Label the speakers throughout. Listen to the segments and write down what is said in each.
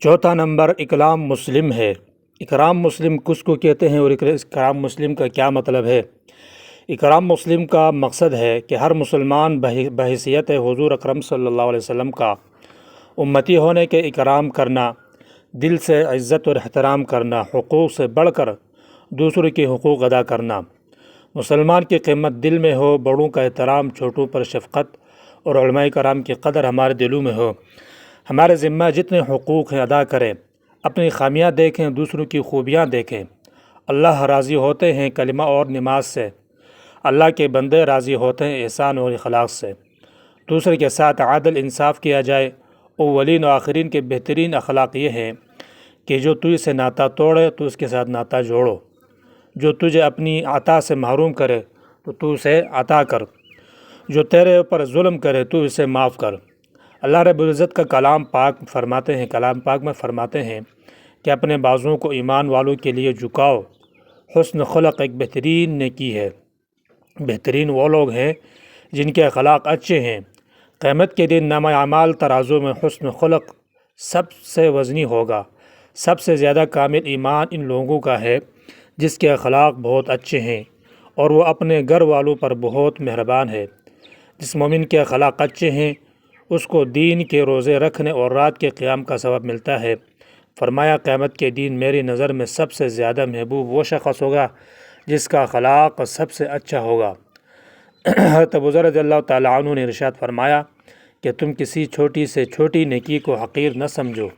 Speaker 1: چوتھا نمبر اکرام مسلم ہے۔ اکرام مسلم کس کو کہتے ہیں اور اکرام مسلم کا کیا مطلب ہے؟ اکرام مسلم کا مقصد ہے کہ ہر مسلمان بحیثیت حضور اکرم صلی اللہ علیہ وسلم کا امتی ہونے کے اکرام کرنا، دل سے عزت اور احترام کرنا، حقوق سے بڑھ کر دوسروں کے حقوق ادا کرنا۔ مسلمان کی قیمت دل میں ہو، بڑوں کا احترام، چھوٹوں پر شفقت اور علماء کرام کی قدر ہمارے دلوں میں ہو۔ ہمارے ذمہ جتنے حقوق ہیں ادا کریں، اپنی خامیاں دیکھیں، دوسروں کی خوبیاں دیکھیں۔ اللہ راضی ہوتے ہیں کلمہ اور نماز سے، اللہ کے بندے راضی ہوتے ہیں احسان اور اخلاق سے۔ دوسرے کے ساتھ عادل انصاف کیا جائے۔ اولین و آخرین کے بہترین اخلاق یہ ہیں کہ جو تجھ سے ناتا توڑے تو اس کے ساتھ ناتا جوڑو، جو تجھے اپنی عطا سے محروم کرے تو اسے عطا کر، جو تیرے اوپر ظلم کرے تو اسے معاف کر۔ اللہ رب العزت کا کلام پاک میں فرماتے ہیں کہ اپنے بازوؤں کو ایمان والوں کے لیے جھکاؤ۔ حسن خلق ایک بہترین نیکی ہے۔ بہترین وہ لوگ ہیں جن کے اخلاق اچھے ہیں۔ قیامت کے دن نامہ اعمال ترازو میں حسن خلق سب سے وزنی ہوگا۔ سب سے زیادہ کامل ایمان ان لوگوں کا ہے جس کے اخلاق بہت اچھے ہیں اور وہ اپنے گھر والوں پر بہت مہربان ہے۔ جس مومن کے اخلاق اچھے ہیں اس کو دین کے روزے رکھنے اور رات کے قیام کا ثواب ملتا ہے۔ فرمایا قیامت کے دن میری نظر میں سب سے زیادہ محبوب وہ شخص ہوگا جس کا اخلاق سب سے اچھا ہوگا۔ حضرت ابو ذر رضی اللہ تعالیٰ عنہ نے ارشاد فرمایا کہ تم کسی چھوٹی سے چھوٹی نیکی کو حقیر نہ سمجھو،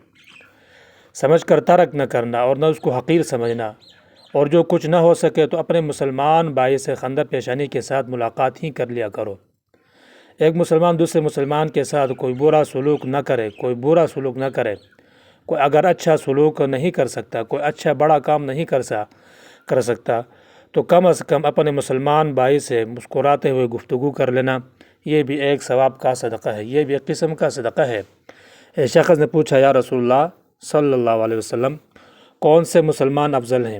Speaker 1: سمجھ کر ترک نہ کرنا اور نہ اس کو حقیر سمجھنا، اور جو کچھ نہ ہو سکے تو اپنے مسلمان بھائی سے خندہ پیشانی کے ساتھ ملاقات ہی کر لیا کرو۔ ایک مسلمان دوسرے مسلمان کے ساتھ کوئی برا سلوک نہ کرے، کوئی اگر اچھا سلوک نہیں کر سکتا، کوئی اچھا بڑا کام نہیں کر سکتا تو کم از کم اپنے مسلمان بھائی سے مسکراتے ہوئے گفتگو کر لینا۔ یہ بھی ایک ثواب کا صدقہ ہے، یہ بھی ایک قسم کا صدقہ ہے۔ ایک شخص نے پوچھا یا رسول اللہ صلی اللہ علیہ وسلم کون سے مسلمان افضل ہیں؟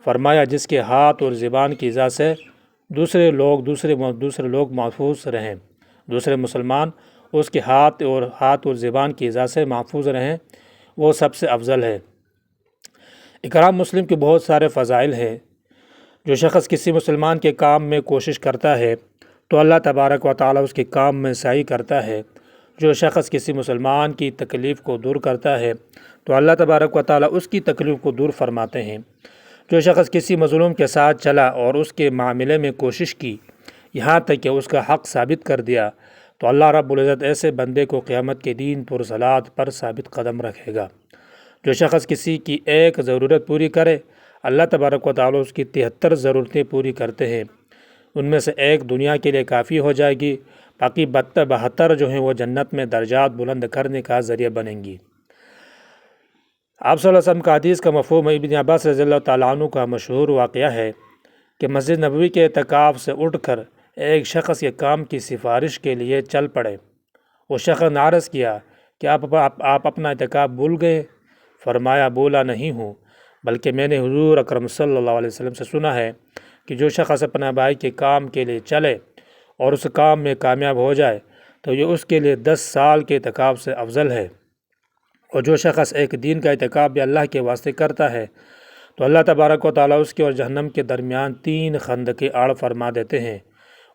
Speaker 1: فرمایا جس کے ہاتھ اور زبان کی اذا سے دوسرے لوگ محفوظ رہیں، دوسرے مسلمان اس کے ہاتھ اور زبان کی اذا سے محفوظ رہیں، وہ سب سے افضل ہے۔ اکرام مسلم کے بہت سارے فضائل ہیں۔ جو شخص کسی مسلمان کے کام میں کوشش کرتا ہے تو اللہ تبارک و تعالیٰ اس کے کام میں سعی کرتا ہے۔ جو شخص کسی مسلمان کی تکلیف کو دور کرتا ہے تو اللہ تبارک و تعالیٰ اس کی تکلیف کو دور فرماتے ہیں۔ جو شخص کسی مظلوم کے ساتھ چلا اور اس کے معاملے میں کوشش کی یہاں تک کہ اس کا حق ثابت کر دیا تو اللہ رب العزت ایسے بندے کو قیامت کے دن پرصلات پر ثابت قدم رکھے گا۔ جو شخص کسی کی ایک ضرورت پوری کرے اللہ تبارک و تعالیٰ اس کی 73 ضرورتیں پوری کرتے ہیں، ان میں سے ایک دنیا کے لیے کافی ہو جائے گی، باقی 72 جو ہیں وہ جنت میں درجات بلند کرنے کا ذریعہ بنیں گی۔ آپ صلی اللہ علیہ وسلم کا حدیث کا مفہوم ابن عباس رضی اللہ تعالیٰ عنہ کا مشہور واقعہ ہے کہ مسجد نبوی کے اعتکاف سے اٹھ کر ایک شخص کے کام کی سفارش کے لیے چل پڑے۔ وہ شخص نے عرض کیا کہ آپ اپنا اعتکاف بھول گئے؟ فرمایا بولا نہیں ہوں، بلکہ میں نے حضور اکرم صلی اللہ علیہ وسلم سے سنا ہے کہ جو شخص اپنا بھائی کے کام کے لیے چلے اور اس کام میں کامیاب ہو جائے تو یہ اس کے لیے 10 سال کے اعتکاف سے افضل ہے، اور جو شخص ایک دن کا اعتکاف بھی اللہ کے واسطے کرتا ہے تو اللہ تبارک و تعالیٰ اس کے اور جہنم کے درمیان 3 خندقیں آڑ فرما دیتے ہیں،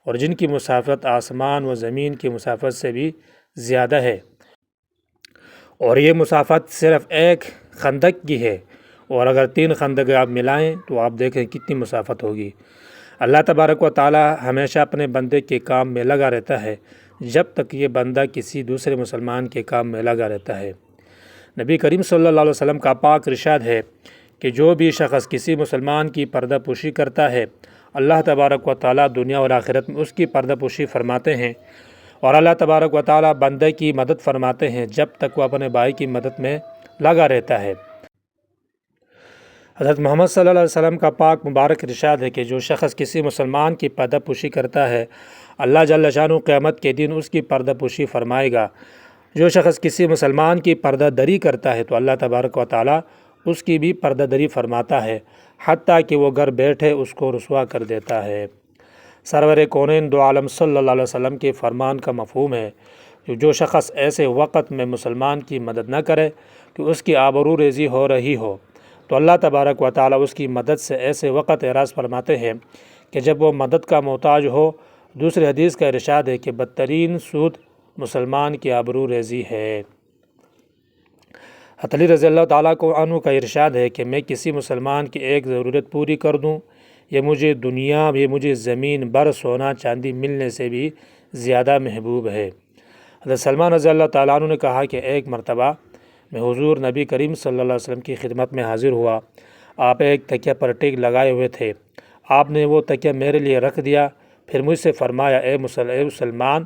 Speaker 1: اور جن کی مسافت آسمان و زمین کی مسافت سے بھی زیادہ ہے، اور یہ مسافت صرف ایک خندق کی ہے، اور اگر 3 خندقیں آپ ملائیں تو آپ دیکھیں کتنی مسافت ہوگی۔ اللہ تبارک و تعالیٰ ہمیشہ اپنے بندے کے کام میں لگا رہتا ہے جب تک یہ بندہ کسی دوسرے مسلمان کے کام میں لگا رہتا ہے۔ نبی کریم صلی اللہ علیہ وسلم کا پاک ارشاد ہے کہ جو بھی شخص کسی مسلمان کی پردہ پوشی کرتا ہے اللہ تبارک و تعالیٰ دنیا اور آخرت میں اس کی پردہ پوشی فرماتے ہیں، اور اللہ تبارک و تعالیٰ بندے کی مدد فرماتے ہیں جب تک وہ اپنے بھائی کی مدد میں لگا رہتا ہے۔ حضرت محمد صلی اللہ علیہ وسلم کا پاک مبارک ارشاد ہے کہ جو شخص کسی مسلمان کی پردہ پوشی کرتا ہے اللہ جل شانہ قیامت کے دن اس کی پردہ پوشی فرمائے گا۔ جو شخص کسی مسلمان کی پردہ دری کرتا ہے تو اللہ تبارک و تعالیٰ اس کی بھی پردہ دری فرماتا ہے، حتیٰ کہ وہ گھر بیٹھے اس کو رسوا کر دیتا ہے۔ سرور کونین دو عالم صلی اللہ علیہ وسلم کے فرمان کا مفہوم ہے کہ جو شخص ایسے وقت میں مسلمان کی مدد نہ کرے کہ اس کی آبرو ریزی ہو رہی ہو تو اللہ تبارک و تعالی اس کی مدد سے ایسے وقت اعراض فرماتے ہیں کہ جب وہ مدد کا محتاج ہو۔ دوسری حدیث کا ارشاد ہے کہ بدترین سود مسلمان کی آبرو ریزی ہے۔ حضرت علی رضی اللہ تعالیٰ عنہ کا ارشاد ہے کہ میں کسی مسلمان کی ایک ضرورت پوری کر دوں، یہ مجھے زمین بر سونا چاندی ملنے سے بھی زیادہ محبوب ہے۔ حضرت سلمان رضی اللہ تعالیٰ عنہ نے کہا کہ ایک مرتبہ میں حضور نبی کریم صلی اللہ علیہ وسلم کی خدمت میں حاضر ہوا۔ آپ ایک تکیہ پر ٹیک لگائے ہوئے تھے۔ آپ نے وہ تکیہ میرے لیے رکھ دیا، پھر مجھ سے فرمایا اے مسلمان،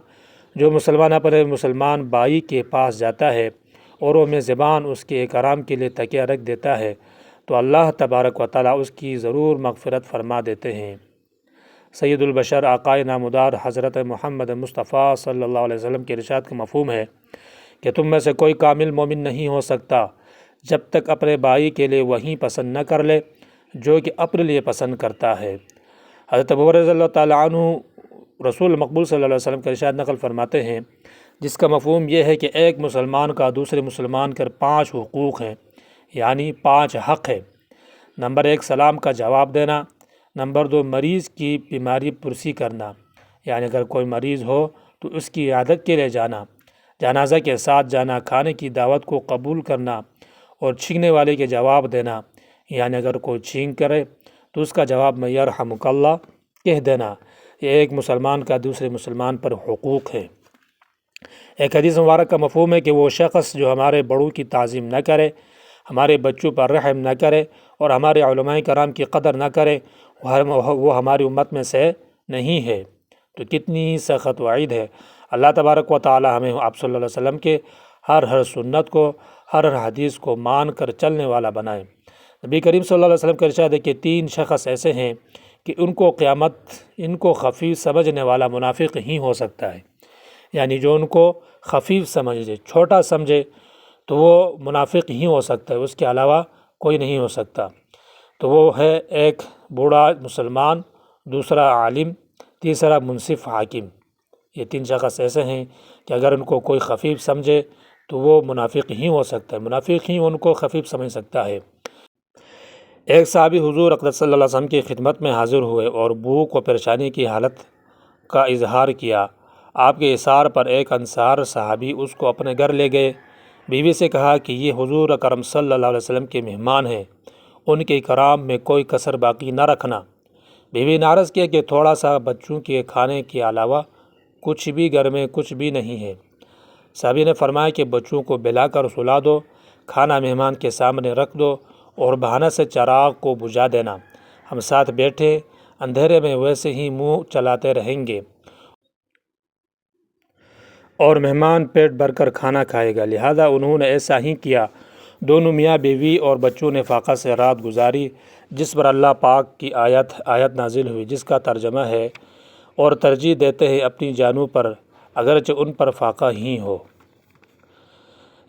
Speaker 1: جو مسلمان اپنے مسلمان بھائی کے پاس جاتا ہے اور وہ میزبان اس کے اکرام کے لیے تکیہ رکھ دیتا ہے تو اللہ تبارک و تعالیٰ اس کی ضرور مغفرت فرما دیتے ہیں۔ سید البشر آقائے نامدار حضرت محمد مصطفیٰ صلی اللہ علیہ وسلم کے ارشاد کا مفہوم ہے کہ تم میں سے کوئی کامل مومن نہیں ہو سکتا جب تک اپنے بھائی کے لیے وہی پسند نہ کر لے جو کہ اپنے لیے پسند کرتا ہے۔ حضرت ابو ہریرہ رضی اللہ تعالیٰ عنہ رسول مقبول صلی اللہ علیہ وسلم کا ارشاد نقل فرماتے ہیں، جس کا مفہوم یہ ہے کہ ایک مسلمان کا دوسرے مسلمان پر 5 حقوق ہیں، یعنی 5 حق ہے۔ نمبر 1 سلام کا جواب دینا، نمبر 2 مریض کی بیماری پرسی کرنا، یعنی اگر کوئی مریض ہو تو اس کی عیادت کے لیے جانا، جنازہ کے ساتھ جانا، کھانے کی دعوت کو قبول کرنا اور چھینکنے والے کے جواب دینا، یعنی اگر کوئی چھینک کرے تو اس کا جواب میں یرحمک اللہ کہہ دینا۔ یہ ایک مسلمان کا دوسرے مسلمان پر حقوق ہے۔ ایک حدیث مبارک کا مفہوم ہے کہ وہ شخص جو ہمارے بڑوں کی تعظیم نہ کرے، ہمارے بچوں پر رحم نہ کرے اور ہمارے علماء کرام کی قدر نہ کرے وہ ہماری امت میں سے نہیں ہے۔ تو کتنی سخت وعید ہے۔ اللہ تبارک و تعالی ہمیں آپ صلی اللہ علیہ وسلم کے ہر سنت کو، ہر حدیث کو مان کر چلنے والا بنائے۔ نبی کریم صلی اللہ علیہ وسلم کا ارشاد ہے کہ 3 شخص ایسے ہیں کہ ان کو خفیف سمجھنے والا منافق ہی ہو سکتا ہے، یعنی جو ان کو خفیف سمجھے، چھوٹا سمجھے تو وہ منافق ہی ہو سکتا ہے، اس کے علاوہ کوئی نہیں ہو سکتا۔ تو وہ ہے ایک بوڑھا مسلمان، دوسرا عالم، تیسرا منصف حاکم۔ یہ 3 شخص ایسے ہیں کہ اگر ان کو کوئی خفیف سمجھے تو وہ منافق ہی ہو سکتا ہے، منافق ہی ان کو خفیف سمجھ سکتا ہے۔ ایک صحابی حضور اقدس صلی اللہ علیہ وسلم کی خدمت میں حاضر ہوئے اور بھوک و پریشانی کی حالت کا اظہار کیا۔ آپ کے اصرار پر ایک انصار صحابی اس کو اپنے گھر لے گئے۔ بیوی سے کہا کہ یہ حضور اکرم صلی اللہ علیہ وسلم کے مہمان ہیں، ان کے اکرام میں کوئی کسر باقی نہ رکھنا۔ بیوی نے عرض کیا کہ تھوڑا سا بچوں کے کھانے کے علاوہ کچھ بھی گھر میں کچھ بھی نہیں ہے۔ صحابی نے فرمایا کہ بچوں کو بلا کر سلا دو، کھانا مہمان کے سامنے رکھ دو اور بہانہ سے چراغ کو بجھا دینا، ہم ساتھ بیٹھے اندھیرے میں ویسے ہی منہ چلاتے رہیں گے اور مہمان پیٹ بھر کر کھانا کھائے گا۔ لہذا انہوں نے ایسا ہی کیا۔ دونوں میاں بیوی اور بچوں نے فاقہ سے رات گزاری، جس پر اللہ پاک کی آیت نازل ہوئی، جس کا ترجمہ ہے اور ترجیح دیتے ہیں اپنی جانوں پر اگرچہ ان پر فاقہ ہی ہو۔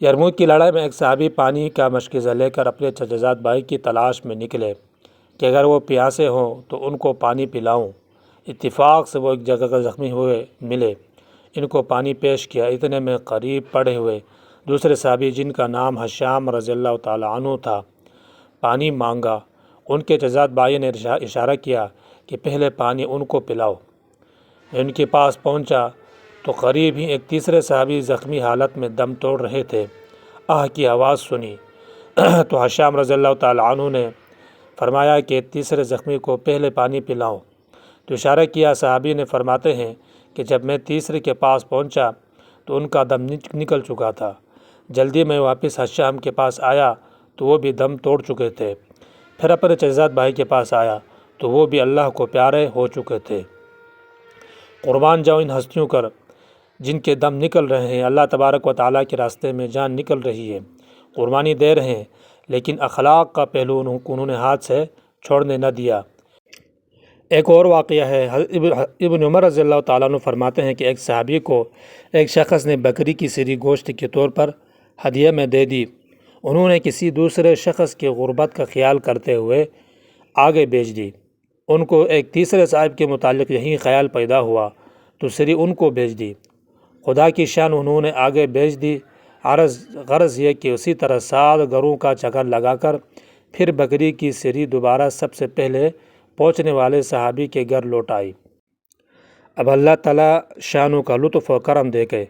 Speaker 1: یرموک کی لڑائی میں ایک صحابی پانی کا مشکیزہ لے کر اپنے چچا زاد بھائی کی تلاش میں نکلے کہ اگر وہ پیاسے ہوں تو ان کو پانی پلاؤں۔ اتفاق سے وہ ایک جگہ پر زخمی ہوئے ملے، ان کو پانی پیش کیا۔ اتنے میں قریب پڑے ہوئے دوسرے صحابی جن کا نام حشام رضی اللہ تعالی عنہ تھا پانی مانگا۔ ان کے چچا زاد بھائی نے اشارہ کیا کہ پہلے پانی ان کو پلاؤ۔ ان کے پاس پہنچا تو قریب ہی ایک تیسرے صحابی زخمی حالت میں دم توڑ رہے تھے۔ آہ کی آواز سنی تو حشام رضی اللہ تعالی عنہ نے فرمایا کہ تیسرے زخمی کو پہلے پانی پلاؤ۔ تو اشارہ کیا۔ صحابی نے فرماتے ہیں کہ جب میں تیسرے کے پاس پہنچا تو ان کا دم نکل چکا تھا۔ جلدی میں واپس حشام کے پاس آیا تو وہ بھی دم توڑ چکے تھے۔ پھر اپنے چچا زاد بھائی کے پاس آیا تو وہ بھی اللہ کو پیارے ہو چکے تھے۔ قربان جاؤ ان ہستیوں کر جن کے دم نکل رہے ہیں، اللہ تبارک و تعالیٰ کے راستے میں جان نکل رہی ہے، قربانی دے رہے ہیں، لیکن اخلاق کا پہلو انہوں نے ہاتھ سے چھوڑنے نہ دیا۔ ایک اور واقعہ ہے، ابن عمر رضی اللہ تعالیٰ عنہ فرماتے ہیں کہ ایک صحابی کو ایک شخص نے بکری کی سری گوشت کے طور پر ہدیہ میں دے دی۔ انہوں نے کسی دوسرے شخص کی غربت کا خیال کرتے ہوئے آگے بیچ دی۔ ان کو ایک تیسرے صاحب کے متعلق یہی خیال پیدا ہوا تو سری ان کو بھیج دی۔ خدا کی شان انہوں نے آگے بھیج دی۔ غرض یہ کہ اسی طرح 7 گھروں کا چکر لگا کر پھر بکری کی سری دوبارہ سب سے پہلے پہنچنے والے صحابی کے گھر لوٹ آئی۔ اب اللہ تعالیٰ شانوں کا لطف و کرم دے کے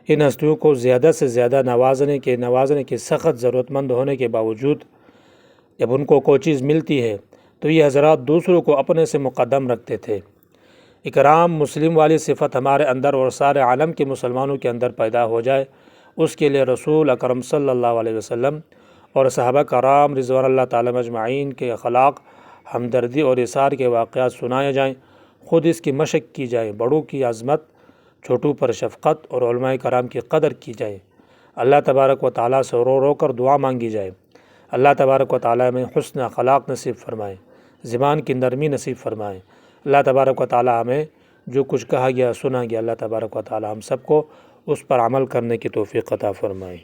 Speaker 1: ان ہستیوں کو زیادہ سے زیادہ نوازنے کی سخت ضرورت مند ہونے کے باوجود جب ان کو کوئی چیز ملتی ہے تو یہ حضرات دوسروں کو اپنے سے مقدم رکھتے تھے۔ اکرام مسلم والی صفت ہمارے اندر اور سارے عالم کے مسلمانوں کے اندر پیدا ہو جائے، اس کے لیے رسول اکرم صلی اللہ علیہ وسلم اور صحابہ کرام رضوان اللہ تعالیٰ مجمعین کے اخلاق، ہمدردی اور اثار کے واقعات سنائے جائیں، خود اس کی مشق کی جائے، بڑوں کی عظمت، چھوٹوں پر شفقت اور علماء کرام کی قدر کی جائے، اللہ تبارک و تعالیٰ سے رو رو کر دعا مانگی جائے۔ اللہ تبارک و تعالیٰ میں حسن اخلاق نصیب فرمائے، زبان کی نرمی نصیب فرمائے۔ اللہ تبارک و تعالیٰ ہمیں جو کچھ کہا گیا سنا گیا، اللہ تبارک و تعالیٰ ہم سب کو اس پر عمل کرنے کی توفیق عطا فرمائے۔